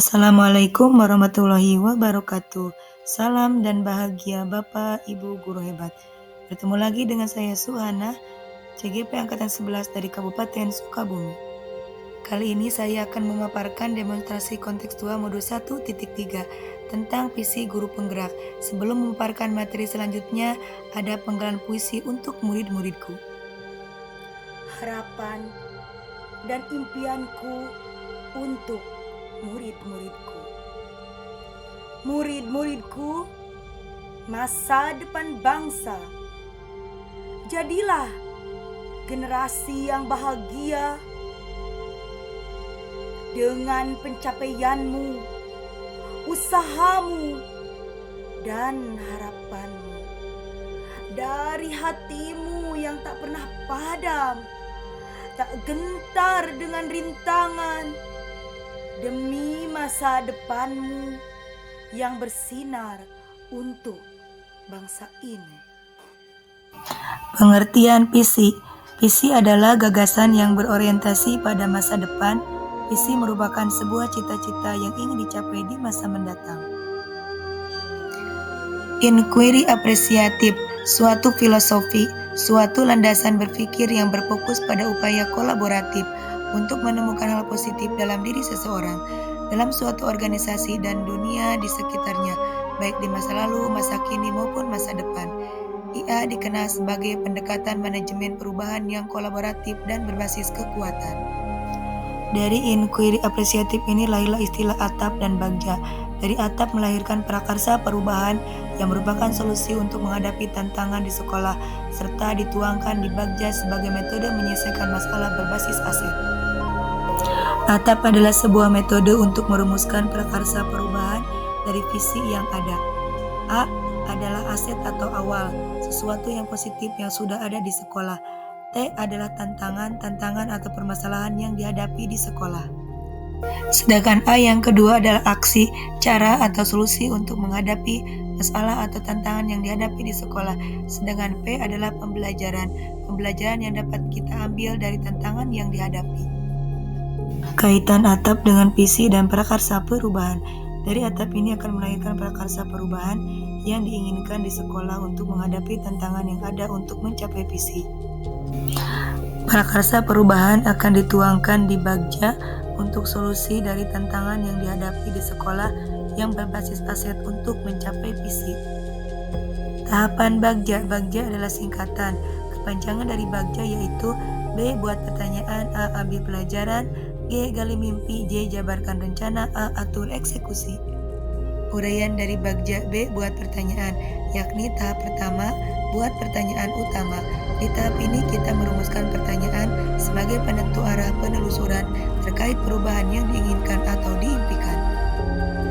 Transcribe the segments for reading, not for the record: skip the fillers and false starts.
Assalamualaikum warahmatullahi wabarakatuh. Salam dan bahagia Bapak Ibu guru hebat. Bertemu lagi dengan saya Suhana, CGP Angkatan 11 dari Kabupaten Sukabumi. Kali ini saya akan memaparkan demonstrasi kontekstual modul 1.3 tentang visi guru penggerak. Sebelum memaparkan materi selanjutnya, ada penggalan puisi untuk murid-muridku. Harapan dan impianku untuk murid-muridku. Murid-muridku, masa depan bangsa. Jadilah generasi yang bahagia dengan pencapaianmu, usahamu, dan harapanmu. Dari hatimu yang tak pernah padam, tak gentar dengan rintangan, demi masa depanmu yang bersinar untuk bangsa ini. Pengertian visi. Visi adalah gagasan yang berorientasi pada masa depan. Visi merupakan sebuah cita-cita yang ingin dicapai di masa mendatang. Inquiry apresiatif, suatu filosofi, suatu landasan berpikir yang berfokus pada upaya kolaboratif untuk menemukan hal positif dalam diri seseorang, dalam suatu organisasi dan dunia di sekitarnya, baik di masa lalu, masa kini maupun masa depan. IA dikenal sebagai pendekatan manajemen perubahan yang kolaboratif dan berbasis kekuatan. Dari inquiry apresiatif ini lahirlah istilah atap dan bagja. Dari atap melahirkan prakarsa perubahan yang merupakan solusi untuk menghadapi tantangan di sekolah, serta dituangkan di bagja sebagai metode menyelesaikan masalah berbasis aset. Atap adalah sebuah metode untuk merumuskan prakarsa perubahan dari visi yang ada. A adalah aset atau awal, sesuatu yang positif yang sudah ada di sekolah. T adalah tantangan atau permasalahan yang dihadapi di sekolah. Sedangkan A yang kedua adalah aksi, cara atau solusi untuk menghadapi masalah atau tantangan yang dihadapi di sekolah. Sedangkan P adalah pembelajaran yang dapat kita ambil dari tantangan yang dihadapi. Kaitan atap dengan visi dan prakarsa perubahan. Dari atap ini akan melahirkan prakarsa perubahan yang diinginkan di sekolah untuk menghadapi tantangan yang ada untuk mencapai visi. Prakarsa perubahan akan dituangkan di bagja untuk solusi dari tantangan yang dihadapi di sekolah yang berbasis aset untuk mencapai visi. Tahapan bagja. Bagja adalah singkatan. Kepanjangan dari bagja yaitu B. Buat pertanyaan, A. Ambil pelajaran, G. Gali mimpi, J. Jabarkan rencana, A. Atur eksekusi. Uraian dari bagja B. Buat pertanyaan, yakni tahap pertama, buat pertanyaan utama. Di tahap ini kita merumuskan pertanyaan sebagai penentu arah penelusuran terkait perubahan yang diinginkan atau diimpikan.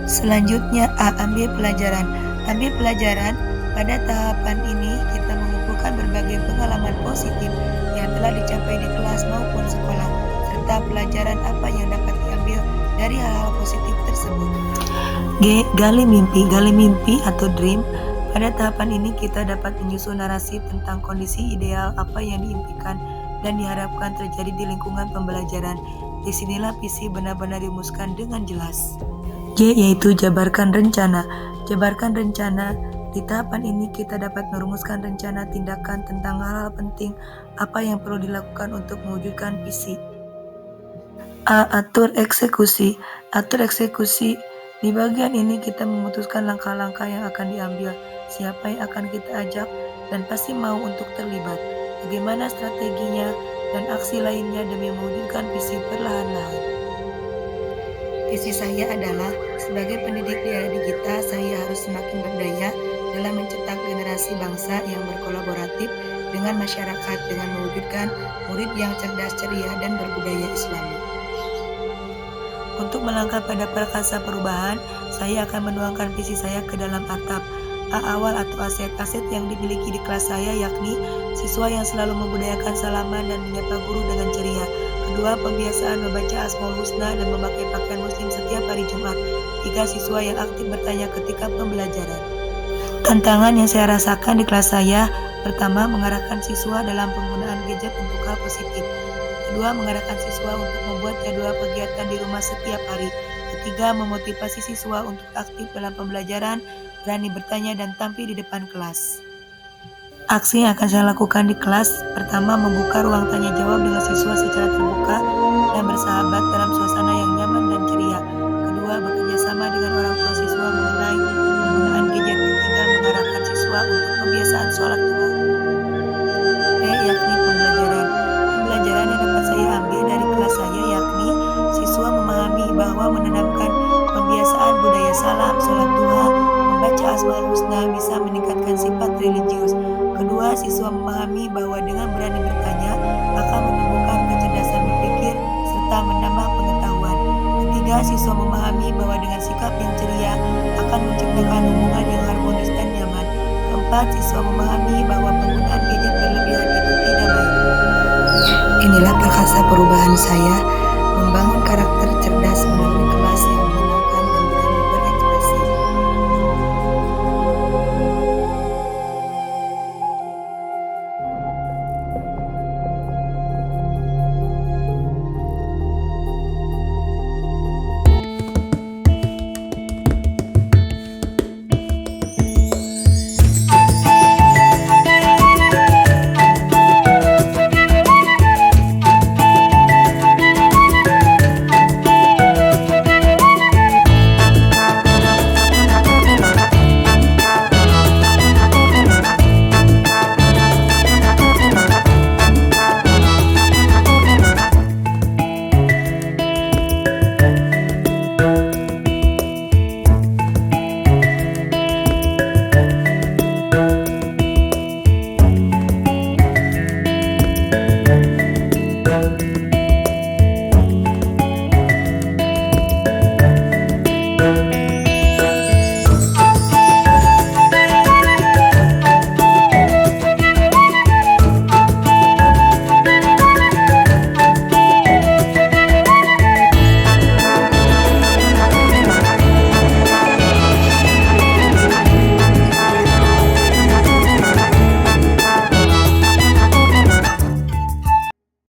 Selanjutnya A. Ambil pelajaran. Ambil pelajaran, pada tahapan ini kita mengumpulkan berbagai pengalaman positif yang telah dicapai di kelas maupun sekolah, serta pelajaran apa yang dapat diambil dari hal-hal positif tersebut. G. Gali mimpi. Gali mimpi atau dream. Pada tahapan ini kita dapat menyusun narasi tentang kondisi ideal apa yang diimpikan dan diharapkan terjadi di lingkungan pembelajaran. Disinilah visi benar-benar dirumuskan dengan jelas. J. Yaitu jabarkan rencana. Jabarkan rencana. Di tahapan ini kita dapat merumuskan rencana tindakan tentang hal-hal penting apa yang perlu dilakukan untuk mewujudkan visi. A. Atur eksekusi. Atur eksekusi. Di bagian ini kita memutuskan langkah-langkah yang akan diambil, siapa yang akan kita ajak, dan pasti mau untuk terlibat, bagaimana strateginya, dan aksi lainnya demi mewujudkan visi perlahan-lahan. Visi saya adalah, sebagai pendidik di era digital, saya harus semakin berdaya dalam mencetak generasi bangsa yang berkolaboratif dengan masyarakat dengan mewujudkan murid yang cerdas, ceria, dan berbudaya Islami. Untuk melangkah pada prakarsa perubahan, saya akan menuangkan visi saya ke dalam atap. A. Awal atau aset yang dimiliki di kelas saya yakni siswa yang selalu membudayakan salaman dan menyapa guru dengan ceria. Kedua, pembiasaan membaca Asmaul Husna dan memakai pakaian muslim setiap hari Jumat. 3. Siswa yang aktif bertanya ketika pembelajaran. Tantangan yang saya rasakan di kelas saya, pertama, mengarahkan siswa dalam penggunaan gadget untuk hal positif. Kedua, mengarahkan siswa untuk membuat jadwal kegiatan di rumah setiap hari. ketiga, memotivasi siswa untuk aktif dalam pembelajaran, berani bertanya dan tampil di depan kelas. Aksi yang akan saya lakukan di kelas, pertama membuka ruang tanya jawab dengan siswa secara terbuka dan bersahabat dalam suasana yang nyaman dan ceria. Kedua, bekerja sama dengan orang tua siswa mengenai penggunaan gadget. Ketiga, mengarahkan siswa untuk pembiasaan sholat duha. Yakni pembelajaran. Pembelajaran yang dapat saya ambil dari kelas saya yakni siswa memahami bahwa menanamkan pembiasaan budaya salam, sholat duha, membaca Asmaul Husna bisa meningkatkan sifat religius. Kedua, siswa memahami bahwa dengan berani bertanya akan menumbuhkan kecerdasan berpikir serta menambah pengetahuan. Ketiga, siswa memahami bahwa dengan sikap yang ceria akan menciptakan hubungan yang harmonis dan nyaman. Keempat, siswa memahami bahwa penggunaan gadget berlebihan itu tidak baik. Inilah perkasa perubahan saya membangun karakter cerdas melalui kelas yang